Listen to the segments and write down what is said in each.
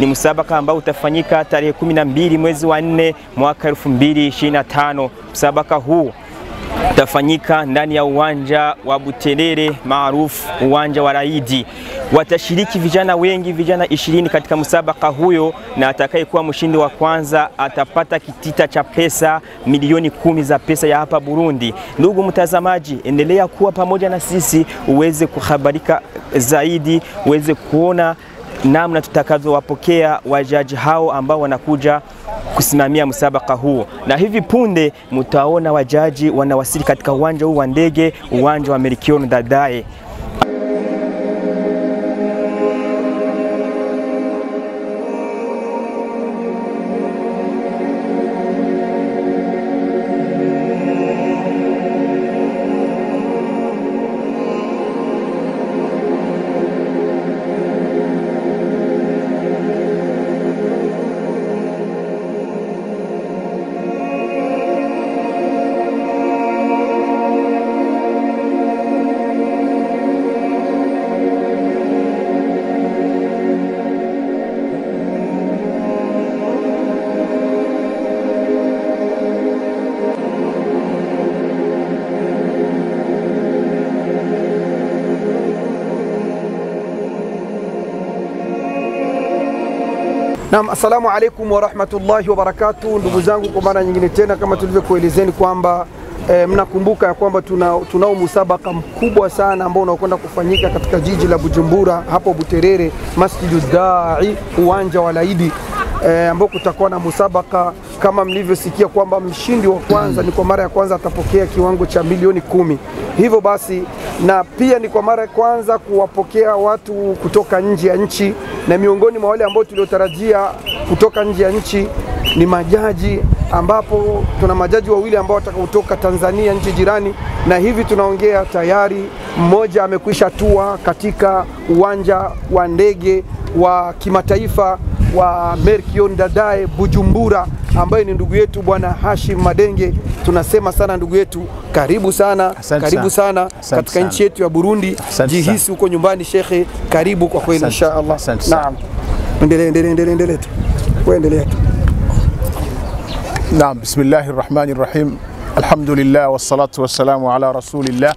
ni msabaka ambao utafanyika tarehe 12 mwezi wa 4 mwaka 2025. Msabaka huu utafanyika ndani ya uwanja wa Buterere maarufu uwanja wa Raidi. Watashiriki vijana wengi, vijana 20 katika msabaka huyo, na atakayekuwa mshindi wa kwanza atapata kitita cha pesa milioni 10 za pesa ya hapa Burundi. Ndugu mtazamaji, endelea kuwa pamoja na sisi uweze kuhabarika zaidi, uweze kuona namna tutakavyowapokea wajaji hao ambao wanakuja kusimamia msabaka huu. Na hivi punde mtaona wajaji wanawasili katika uwanja huu wa ndege, uwanja wa Melchior Ndadaye. Naam, assalamu alaikum wa rahmatullahi wa barakatuh. Ndugu zangu, kwa mara nyingine tena kama tulivyokuelezeni kwamba mnakumbuka ya kwamba tunao musabaka mkubwa sana ambao unakwenda kufanyika katika jiji la Bujumbura hapo Buterere, Masjidud Da'i, uwanja wa Laidi, ambao kutakuwa na musabaka kama mlivyosikia kwamba mshindi wa kwanza ni kwa mara ya kwanza atapokea kiwango cha milioni 10. Hivyo basi, na pia ni kwa mara ya kwanza kuwapokea watu kutoka nje ya nchi, na miongoni mwa wale ambao tuliotarajia kutoka nje ya nchi ni majaji, ambapo tuna majaji wawili ambao watakaotoka Tanzania, nchi jirani, na hivi tunaongea tayari mmoja amekwisha tua katika uwanja wa ndege wa kimataifa wa Melchior Ndadaye Bujumbura, ambaye ni ndugu yetu bwana Hashim Madenge. Tunasema sana ndugu yetu, karibu sana, karibu sana katika nchi yetu ya Burundi. Jihisi uko nyumbani shekhe, karibu kwa kweli inshallah. Naam, endelee tu. Kuendelea tu. Naam, bismillahirrahmanirrahim. Alhamdulillah wassalatu wassalamu ala rasulillah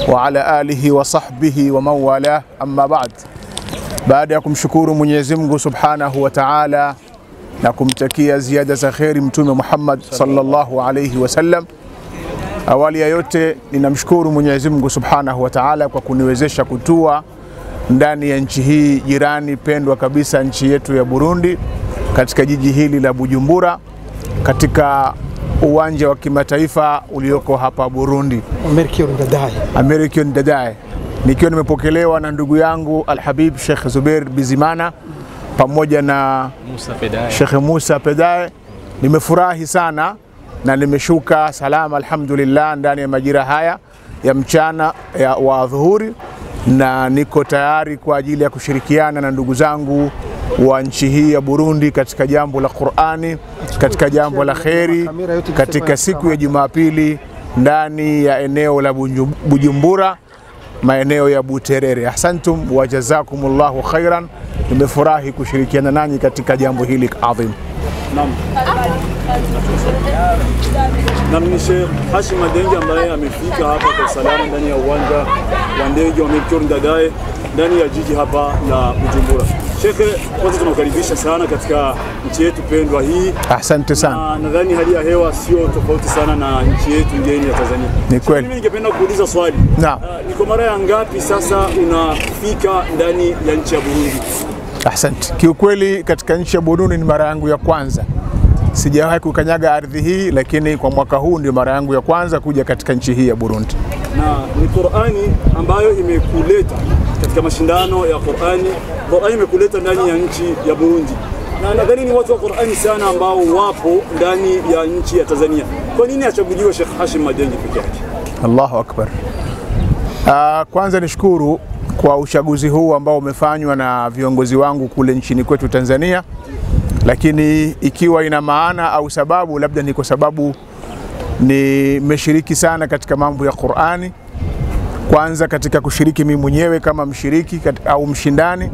wa ala alihi wa sahbihi wa man wala, amma ba'd. Baada ya kumshukuru Mwenyezi Mungu Subhanahu wa Ta'ala na kumtakia ziada za kheri Mtume Muhammad sallallahu alayhi wasallam, awali ya yote ninamshukuru Mwenyezi Mungu Subhanahu wa Ta'ala kwa kuniwezesha kutua ndani ya nchi hii jirani pendwa kabisa, nchi yetu ya Burundi, katika jiji hili la Bujumbura, katika uwanja wa kimataifa ulioko hapa Burundi, Melchior Ndadaye, nikiwa nimepokelewa na ndugu yangu Al-Habib Sheikh Zubair Bizimana pamoja na Sheikh Musa Pedaye. Nimefurahi sana na nimeshuka salama alhamdulillah ndani ya majira haya ya mchana wa dhuhuri, na niko tayari kwa ajili ya kushirikiana na ndugu zangu wa nchi hii ya Burundi katika jambo la Qur'ani, katika jambo la kheri, katika siku ya Jumapili ndani ya eneo la Bujumbura, maeneo ya Buterere. Ahsantum wa jazakumullahu khairan. Nimefurahi kushirikiana nanyi katika jambo hili adhim. Naam, ni Sheikh Hashim Madenge ambaye amefika hapa kwa salama ndani ya uwanja wa ndege wa Melchior Ndadaye ndani ya jiji hapa la Bujumbura. Sheikh, kwanza tunakukaribisha sana katika nchi yetu pendwa hii. Asante sana. Nadhani hali ya hewa sio tofauti sana na nchi yetu ngeni ya Tanzania. Ni kweli. Mimi ningependa kuuliza swali. Naam. Ni kwa mara ya ngapi sasa unafika ndani ya nchi ya Burundi? Asante. Kiukweli katika nchi ya Burundi ni mara yangu ya kwanza. Sijawahi kukanyaga ardhi hii, lakini kwa mwaka huu ndio mara yangu ya kwanza kuja katika nchi hii ya Burundi. Na ni Qur'ani ambayo imekuleta katika mashindano ya Qur'ani. Qur'ani imekuleta ndani ya nchi ya Burundi. Na nadhani ni watu wa Qur'ani sana ambao wapo ndani ya nchi ya Tanzania. Kwa nini achaguliwe Sheikh Hashim Madenge peke yake? Allahu Akbar. Kwanza nishukuru kwa uchaguzi huu ambao umefanywa na viongozi wangu kule nchini kwetu Tanzania, lakini ikiwa ina maana au sababu, labda ni kwa sababu nimeshiriki sana katika mambo ya Qur'ani. Kwanza katika kushiriki mimi mwenyewe kama mshiriki au mshindani,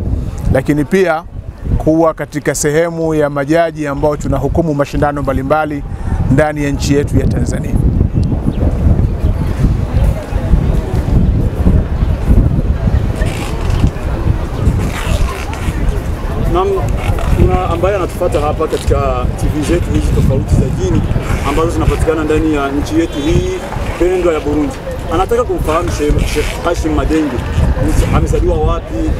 lakini pia kuwa katika sehemu ya majaji ambao tunahukumu mashindano mbalimbali ndani ya nchi yetu ya Tanzania. Na kuna ambaye anatufuata hapa katika TV zetu hizi tofauti za dini ambazo zinapatikana ndani ya nchi yetu hii pendwa ya Burundi. Anataka kumfahamu Sheikh Hashim Madenge, amezaliwa wapi,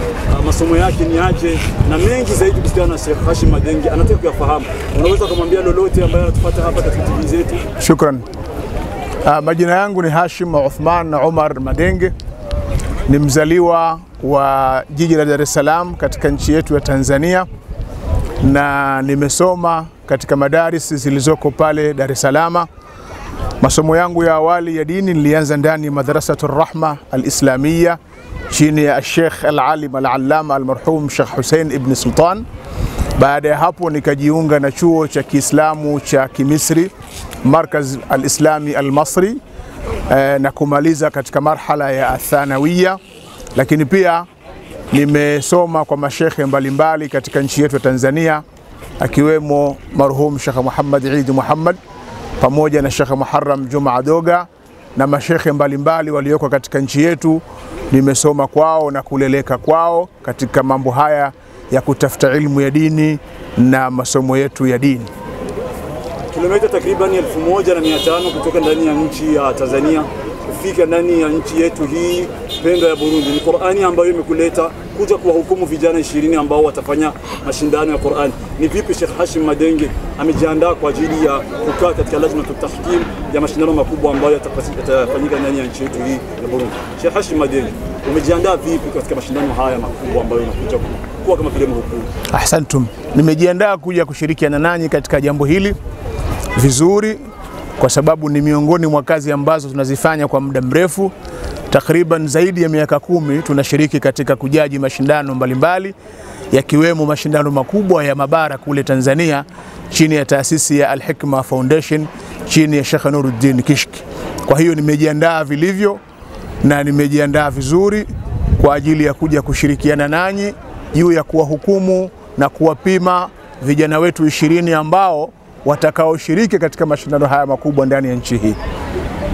masomo yake ni aje, na mengi zaidi kuhusiana na Sheikh Hashim Madenge anataka kuyafahamu. Unaweza kumwambia lolote ambaye anatufuata hapa katika TV zetu? Shukran. Majina yangu ni Hashim Uthman Umar Madenge. Ni mzaliwa wa jiji la Dar es Salaam katika nchi yetu ya Tanzania, na nimesoma katika madaris zilizoko pale Dar es Salaam. Masomo yangu ya awali ya dini nilianza ndani ya Madrasatul Rahma Al-Islamiyya chini ya Sheikh Al-Alim Al-Allama Al-Marhum Sheikh Hussein Ibn Sultan. Baada ya hapo nikajiunga na chuo cha Kiislamu cha Kimisri Markaz Al-Islami Al-Masri na kumaliza katika marhala ya Athanawiyya, lakini pia nimesoma kwa mashekhe mbalimbali katika nchi yetu ya Tanzania, akiwemo marhum Sheikh Muhammad Eid Muhammad pamoja na Sheikh Muharram Juma Doga na mashekhe mbalimbali walioko katika nchi yetu. Nimesoma kwao na kuleleka kwao katika mambo haya ya kutafuta ilmu ya dini na masomo yetu ya dini. Kilomita takriban 1500 kutoka ndani ya nchi ya Tanzania kufika ndani ya nchi yetu hii pendwa ya Burundi. Ni Qur'ani ambayo imekuleta kuja kuwahukumu vijana 20 ambao watafanya mashindano ya Qur'ani. Ni vipi Sheikh Hashim Madenge amejiandaa kwa ajili ya kukaa katika lazima tutahkim ya mashindano makubwa ambayo yatafanyika ndani ya nchi yetu hii ya Burundi? Sheikh Hashim Madenge, umejiandaa vipi katika mashindano haya makubwa ambayo yanakuja kuwa kama vile mhukumu? Ahsantum. Nimejiandaa kuja kushirikiana nanyi katika jambo hili vizuri, kwa sababu ni miongoni mwa kazi ambazo tunazifanya kwa muda mrefu. Takriban zaidi ya miaka 10 tunashiriki katika kujaji mashindano mbalimbali, yakiwemo mashindano makubwa ya mabara kule Tanzania chini ya taasisi ya Al-Hikma Foundation chini ya Sheikh Nuruddin Kishki. Kwa hiyo nimejiandaa vilivyo na nimejiandaa vizuri kwa ajili ya kuja kushirikiana nanyi juu ya kuwahukumu na kuwapima vijana wetu 20 ambao watakaoshiriki katika mashindano haya makubwa ndani ya nchi hii.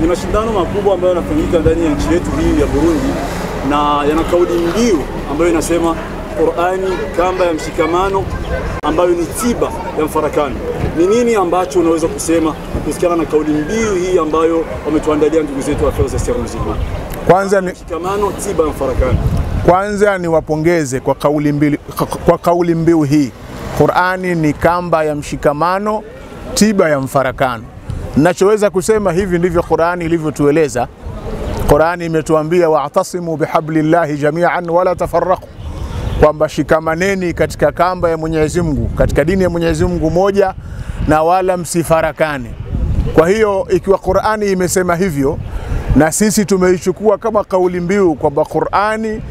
Ni mashindano makubwa ambayo yanafanyika ndani ya nchi yetu hii ya Burundi, na yana kauli mbiu ambayo inasema Qur'ani kamba ya mshikamano, ambayo ni tiba ya mfarakano. Ni nini ambacho unaweza kusema kuhusiana na kauli mbiu hii ambayo wametuandalia ndugu zetu wa Fawza Sermuzima? Kwanza ni mshikamano, tiba ya mfarakano. Kwanza ni wapongeze kwa kauli mbiu hii. Qur'ani ni kamba ya mshikamano, tiba ya mfarakano. Ninachoweza kusema hivi ndivyo Qur'ani ilivyotueleza. Qur'ani imetuambia wa'tasimu bihablillahi jami'an wala tafarraqu, kwamba shikamaneni katika kamba ya Mwenyezi Mungu, katika dini ya Mwenyezi Mungu moja, na wala msifarakane. Kwa hiyo ikiwa Qur'ani imesema hivyo, na sisi tumeichukua kama kauli mbiu kwamba Qur'ani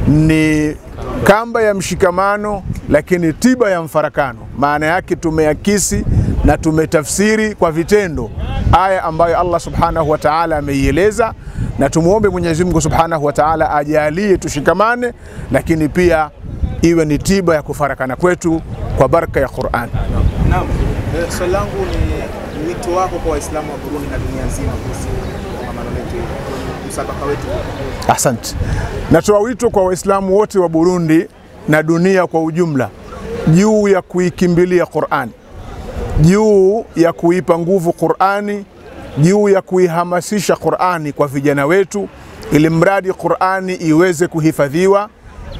ni kamba ya mshikamano lakini tiba ya mfarakano, maana yake tumeakisi na tumetafsiri kwa vitendo aya ambayo Allah Subhanahu wa Ta'ala ameieleza, na tumuombe Mwenyezi Mungu Subhanahu wa Ta'ala ajalie tushikamane, lakini pia iwe ni tiba ya kufarakana kwetu kwa baraka ya Qur'an. Naam, swali langu ni wito wako kwa Waislamu wa Burundi na dunia nzima kuhusu kongamano letu, msabaka wetu. Asante. Natoa wito kwa Waislamu wote wa Burundi na dunia kwa ujumla juu ya kuikimbilia Qur'an, juu ya kuipa nguvu Qur'ani, juu ya kuihamasisha Qur'ani kwa vijana wetu, ili mradi Qur'ani iweze kuhifadhiwa,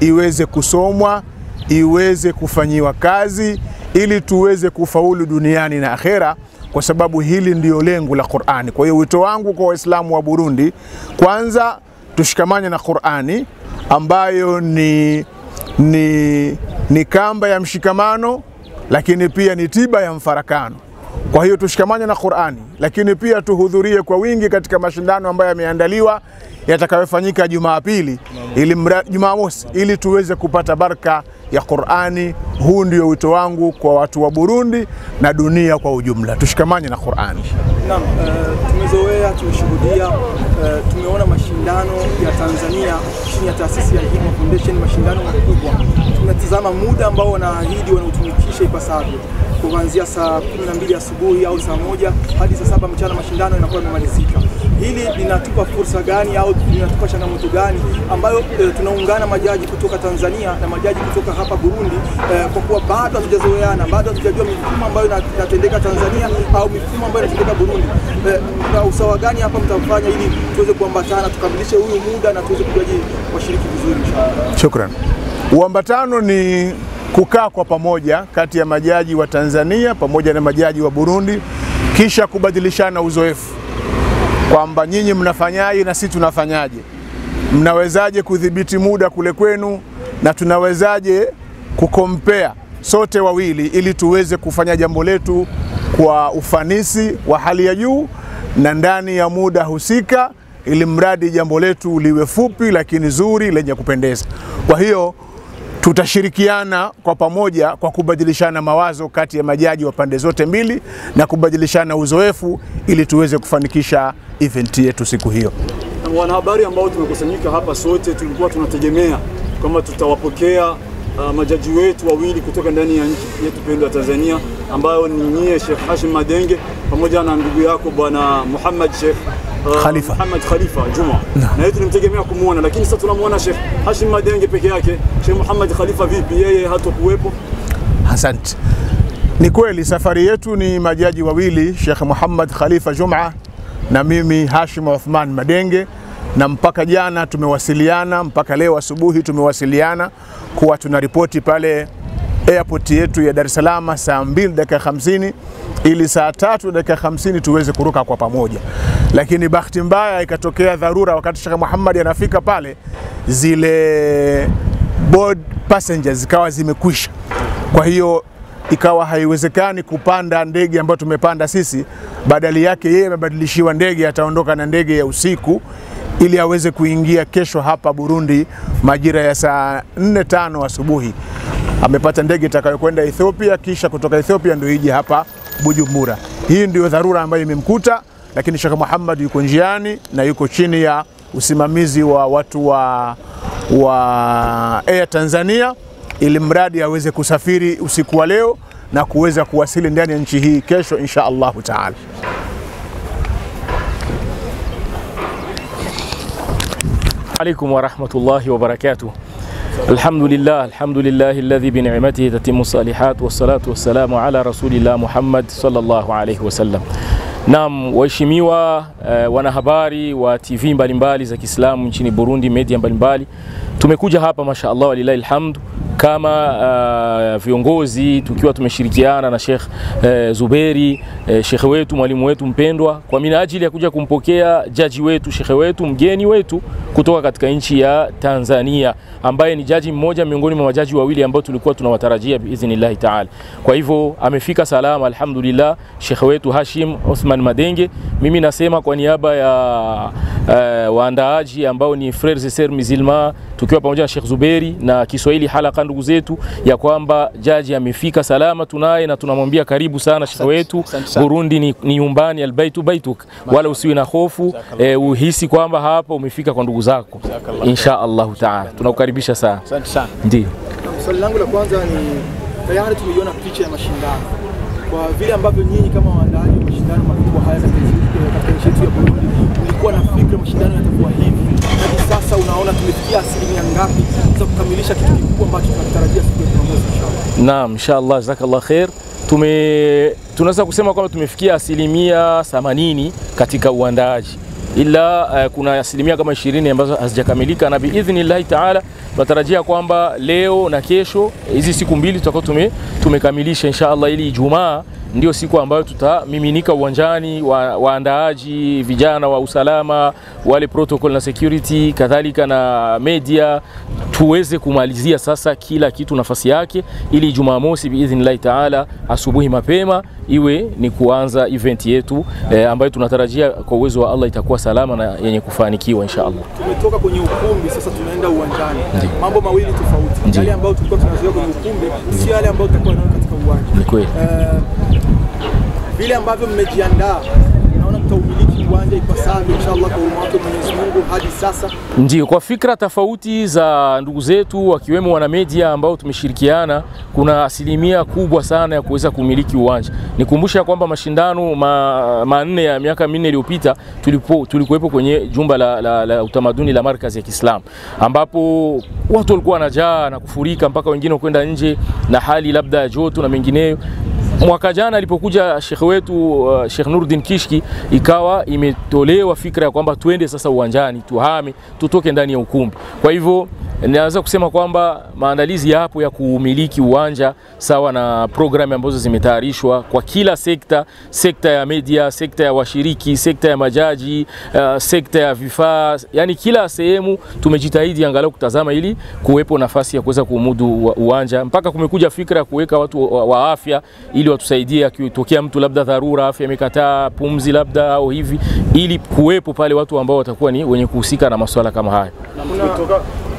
iweze kusomwa, iweze kufanyiwa kazi, ili tuweze kufaulu duniani na akhera, kwa sababu hili ndio lengo la Qur'ani. Kwa hiyo wito wangu kwa Waislamu wa Burundi, kwanza tushikamane na Qur'ani ambayo ni kamba ya mshikamano, lakini pia ni tiba ya mfarakano. Kwa hiyo tushikamane na Qur'ani, lakini pia tuhudhurie kwa wingi katika mashindano ambayo yameandaliwa yatakayofanyika Jumapili Jumamosi, ili tuweze kupata baraka ya Qur'ani. Huu ndio wito wangu kwa watu wa Burundi na dunia kwa ujumla, tushikamane na Qur'ani. Naam, tumezoea, tumeshuhudia, tumeona mashindano ya Tanzania chini ya taasisi ya Al-Hikma Foundation, mashindano makubwa. tunatizama muda ambao wanaahidi wanautumikisha ipasavyo, kuanzia saa 12 asubuhi au saa 1 hadi saa 7 mchana mashindano yanakuwa yamemalizika. Hili linatupa fursa gani au linatupa changamoto gani ambayo tunaungana majaji kutoka Tanzania na majaji kutoka hapa Burundi, kwa kuwa bado hatujazoeana, bado hatujajua mifumo ambayo inatendeka Tanzania au mifumo ambayo inatendeka Burundi. Na usawa gani hapa mtafanya ili tuweze kuambatana, tukamilishe huyu muda na tuweze kujaji washiriki vizuri inshallah. Shukran. Uambatano ni kukaa kwa pamoja kati ya majaji wa Tanzania pamoja na majaji wa Burundi, kisha kubadilishana uzoefu kwamba nyinyi mnafanyaje na sisi tunafanyaje, mnawezaje kudhibiti muda kule kwenu na tunawezaje kukompea sote wawili ili tuweze kufanya jambo letu kwa ufanisi wa hali ya juu na ndani ya muda husika, ili mradi jambo letu liwe fupi lakini zuri lenye kupendeza. Kwa hiyo tutashirikiana kwa pamoja kwa kubadilishana mawazo kati ya majaji wa pande zote mbili na kubadilishana uzoefu ili tuweze kufanikisha event yetu siku hiyo. Wanahabari ambao tumekusanyika hapa sote tulikuwa tunategemea kama tutawapokea majaji wetu wawili kutoka ndani ya nchi yetu pendwa Tanzania, ambayo ni nyie Sheikh Hashim Madenge pamoja na ndugu yako bwana Muhammad Sheikh Khalifa Juma. Na yetu tulimtegemea kumuona, lakini sasa tunamuona Sheikh Hashim Madenge peke yake. Sheikh Muhammad Khalifa vipi, yeye hatakuwepo? Asante. Ni kweli safari yetu ni majaji wawili, Sheikh Muhammad Khalifa Juma na mimi Hashim Uthman Madenge, na mpaka jana tumewasiliana, mpaka leo asubuhi tumewasiliana kuwa tunaripoti pale airport yetu ya Dar es Salaam saa 2:50 ili saa 3:50 tuweze kuruka kwa pamoja. Lakini bahati mbaya ikatokea dharura wakati Sheikh Muhammad anafika pale, zile board passengers zikawa zimekwisha. Kwa hiyo ikawa haiwezekani kupanda ndege ambayo tumepanda sisi, badali yake yeye amebadilishiwa ndege, ataondoka na ndege ya usiku ili aweze kuingia kesho hapa Burundi majira ya saa 4:05 asubuhi. Amepata ndege itakayokwenda Ethiopia, kisha kutoka Ethiopia ndio ije hapa Bujumbura. Hii ndio dharura ambayo imemkuta, lakini Sheikh Muhammad yuko njiani na yuko chini ya usimamizi wa watu wa Air Tanzania ili mradi aweze kusafiri usiku wa leo na kuweza kuwasili ndani ya nchi hii kesho insha Allah taala. عليكم ورحمة الله وبركاته. الحمد لله الذي بنعمته تتم الصالحات والصلاة والسلام على رسول الله محمد صلى الله عليه وسلم. Naam, waheshimiwa wanahabari wa TV mbalimbali za Kiislamu nchini Burundi, media mbalimbali, tumekuja hapa mashaallah walillahi alhamd kama viongozi tukiwa tumeshirikiana na Sheikh Zuberi, Sheikh wetu, mwalimu wetu mpendwa, kwa minajili ya kuja kumpokea jaji wetu, Sheikh wetu, mgeni wetu kutoka katika nchi ya Tanzania, ambaye ni jaji mmoja miongoni mwa majaji wawili ambao tulikuwa tunawatarajia biidhnillah taala. Kwa hivyo amefika salama alhamdulillah Sheikh wetu Hashim Uthman Madenge. Mimi nasema kwa niaba ya waandaaji ambao ni Frères et Sœurs Musulmans, tukiwa pamoja na Sheikh Zuberi na Kiswahili halaka ndugu zetu, ya kwamba jaji amefika salama, tunaye na tunamwambia karibu sana Sheikh wetu. Burundi ni nyumbani, albaitu baituk, wala usiwe na hofu, uhisi kwamba hapa umefika kwa ndugu zako insha Allah taala. Tunakukaribisha sana. Asante sana. Ndio. Swali langu la kwanza ni tayari tumeiona picha ya mashindano. Kwa vile ambavyo nyinyi kama waandaaji wa mashindano makubwa haya katika nchi yetu ya Burundi, mlikuwa na fikra mashindano yatakuwa hivi, hadi sasa unaona tumefikia asilimia ngapi za kukamilisha kitu kikubwa ambacho tunatarajia siku ya Jumamosi inshallah? Naam, inshallah, jazakallah khair. Tunaweza kusema kwamba tumefikia asilimia 80 katika uandaaji, ila kuna asilimia kama 20 ambazo hazijakamilika, na biidhnillah taala tunatarajia kwamba leo na kesho, hizi siku mbili tutakuwa tumekamilisha inshallah, ili Ijumaa ndio siku ambayo tutamiminika uwanjani waandaaji, vijana wa usalama, wale protocol na security, kadhalika na media, tuweze kumalizia sasa kila kitu nafasi yake, ili Jumamosi biidhnillah taala asubuhi mapema iwe ni kuanza event yetu ambayo tunatarajia kwa uwezo wa Allah itakuwa salama na yenye kufanikiwa inshallah. Tumetoka kwenye ukumbi, sasa tunaenda uwanjani. Mambo mawili tofauti. Yale ambayo tulikuwa tunazoea kwenye ukumbi si yale ambayo tutakuwa nayo katika uwanja. Ni kweli. Vile ambavyo mmejiandaa, naona mtaumiliki uwanja ipasavyo inshallah kwa uwezo wake Mwenyezi Mungu hadi sasa? Ndio, kwa fikra tofauti za ndugu zetu wakiwemo wana media ambao tumeshirikiana, kuna asilimia kubwa sana ya kuweza kumiliki uwanja. Nikumbusha kwamba mashindano manne ya miaka 4 iliyopita tulikuwepo kwenye jumba la utamaduni la Markazi ya Kiislamu, ambapo watu walikuwa wanajaa na kufurika mpaka wengine kwenda nje na hali labda ya joto na mengineyo. Mwaka jana alipokuja Sheikh wetu Sheikh Nuruddin Kishki, ikawa imetolewa fikra ya kwamba tuende sasa uwanjani, tuhame, tutoke ndani ya ukumbi. Kwa hivyo naweza kusema kwamba maandalizi yapo ya kumiliki uwanja sawa na programu ambazo zimetayarishwa kwa kila sekta ya media, sekta ya washiriki, sekta ya majaji, sekta ya vifaa, yani kila sehemu tumejitahidi angalau kutazama ili kuwepo nafasi ya kuweza kumudu uwanja. Mpaka kumekuja fikra ya kuweka watu wa afya ili watusaidie akitokea mtu labda dharura, afya imekataa, pumzi labda au hivi, ili kuwepo pale watu ambao watakuwa ni wenye kuhusika na masuala kama haya.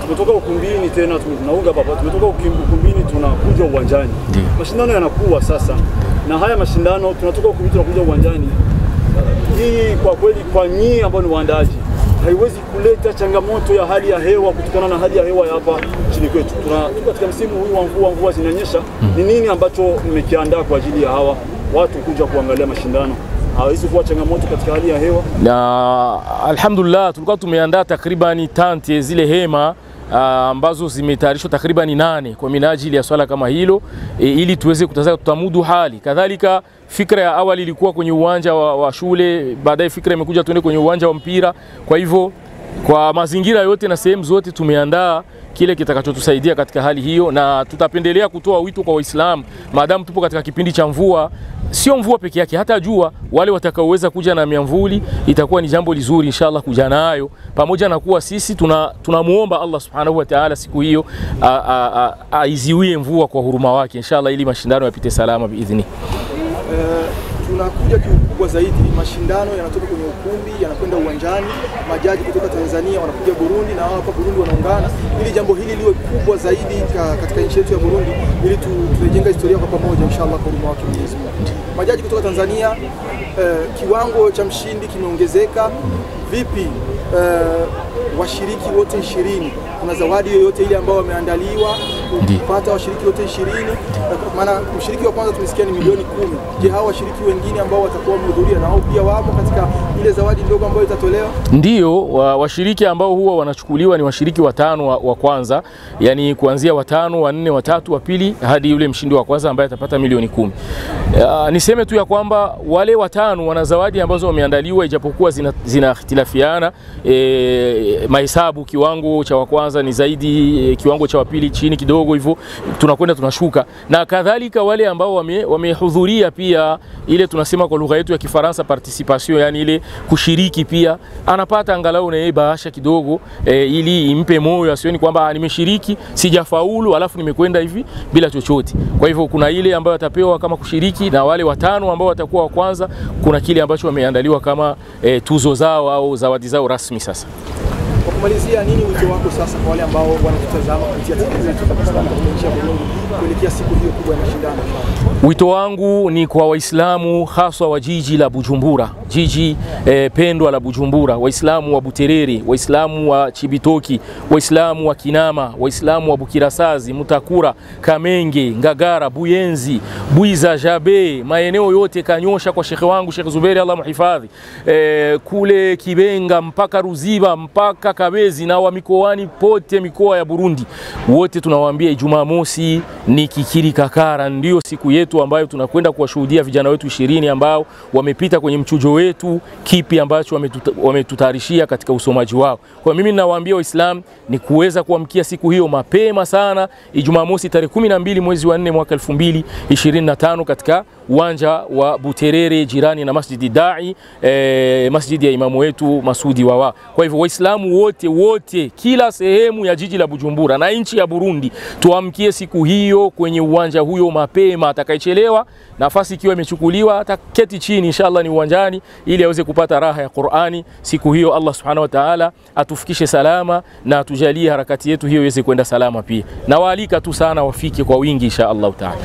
Tumetoka ukumbini tena tunaunga baba, tumetoka ukumbini tunakuja uwanjani. Mashindano yanakuwa sasa, na haya mashindano tunatoka ukumbini tunakuja uwanjani. Hii kwa kweli kwa nyinyi ambao ni waandaji haiwezi kuleta changamoto ya hali ya hewa kutokana na hali ya hewa ya hapa chini kwetu. Tuko katika msimu huu wa mvua zinanyesha. Ni nini ambacho mmekiandaa kwa ajili ya hawa watu kuja kuangalia mashindano? Hawezi kuwa changamoto katika hali ya hewa? Na alhamdulillah tulikuwa tumeandaa takribani tante zile hema ambazo zimetayarishwa takribani 8 kwa minajili ya swala kama hilo, ili tuweze kutazama tutamudu hali. Kadhalika fikra ya awali ilikuwa kwenye uwanja wa shule, baadaye fikra imekuja tuende kwenye uwanja wa mpira. Kwa hivyo kwa mazingira yote na sehemu zote tumeandaa kile kitakachotusaidia katika hali hiyo, na tutapendelea kutoa wito kwa Waislamu maadamu tupo katika kipindi cha mvua. Sio mvua peke yake, hata jua, wale watakaoweza kuja na miamvuli itakuwa ni jambo lizuri inshallah kuja nayo, pamoja na kuwa sisi tunamuomba Allah subhanahu wa ta'ala siku hiyo aiziwie mvua kwa huruma wake inshallah, ili mashindano yapite salama biidhni. Tunakuja kiukubwa zaidi, mashindano yanatoka kwenye ukumbi yanakwenda uwanjani, majaji kutoka Tanzania wanakuja Burundi na hapa Burundi wanaungana, ili jambo hili liwe kubwa zaidi katika nchi yetu ya Burundi, ili tujenga historia kwa pamoja inshallah kwa huruma wake Mwenyezi Mungu. Majaji kutoka Tanzania, kiwango cha mshindi kimeongezeka vipi? Washiriki wote 20, kuna zawadi yoyote ile ambao wameandaliwa kupata washiriki wote 20? Maana mshiriki wa kwanza tumesikia ni milioni 10. Je, hao washiriki wengine ambao watakuwa wamehudhuria na wao pia wapo katika ile zawadi ndogo ambayo itatolewa? Ndio, washiriki ambao huwa wanachukuliwa ni washiriki watano wa kwanza, yani kuanzia watano, wa 4, wa 3, wa pili hadi yule mshindi wa kwanza ambaye atapata milioni 10. Niseme tu ya kwamba wale watano wana zawadi ambazo wameandaliwa, ijapokuwa zina ikhtilafiana mahesabu. Kiwango cha wa kwanza ni zaidi, kiwango cha wa pili chini kidogo, hivyo tunakwenda tunashuka. Na kadhalika wale ambao wamehudhuria pia, ile tunasema kwa lugha yetu ya Kifaransa participation, yani ile kushiriki, pia anapata angalau na bahasha kidogo, ili impe moyo, asioni kwamba nimeshiriki sijafaulu alafu nimekwenda hivi bila chochote. Kwa hivyo kuna ile ambayo atapewa kama kushiriki, na wale watano ambao watakuwa wa kwanza kuna kile ambacho wameandaliwa kama tuzo zao au zawadi zao rasmi. Sasa kwa kumalizia, nini wito wako sasa kwa wale ambao wanatutazama kupitia TV zetu za Kiislamu katika nchi ya Burundi kuelekea siku hiyo kubwa ya mashindano? Wito wangu ni kwa Waislamu haswa wa jiji la Bujumbura, jiji pendwa la Bujumbura, Waislamu wa Buterere, Waislamu wa Chibitoki, Waislamu wa Kinama, Waislamu wa Bukirasazi, Mutakura, Kamenge, Ngagara, Buyenzi, Buiza, Jabe, maeneo yote Kanyosha kwa Sheikh wangu Sheikh Zuberi Allah muhifadhi, kule Kibenga mpaka Ruziba mpaka Kabezi na wa mikoani pote, mikoa ya Burundi wote tunawaambia Ijumaa mosi ni Kikiri Kakara, ndio siku yetu ambayo tunakwenda kuwashuhudia vijana wetu 20 ambao wamepita kwenye mchujo wetu, kipi ambacho wametutayarishia katika usomaji wao. Kwa mimi ninawaambia Waislamu ni kuweza kuamkia siku hiyo mapema sana, Ijumaa mosi tarehe 12 mwezi wa 4 mwaka 2025 katika uwanja wa Buterere jirani na Masjidi Dai, masjidi ya imamu wetu Masudi Wawa. Kwa hivyo Waislamu wote kila sehemu ya jiji la Bujumbura na nchi ya Burundi tuamkie siku hiyo kwenye uwanja huyo mapema. Atakayechelewa nafasi ikiwa imechukuliwa ataketi chini inshallah ni uwanjani, ili aweze kupata raha ya Qur'ani siku hiyo. Allah subhanahu wa ta'ala atufikishe salama na atujalie harakati yetu hiyo iweze kwenda salama pia. Na waalika tu sana wafike kwa wingi inshallah ta'ala.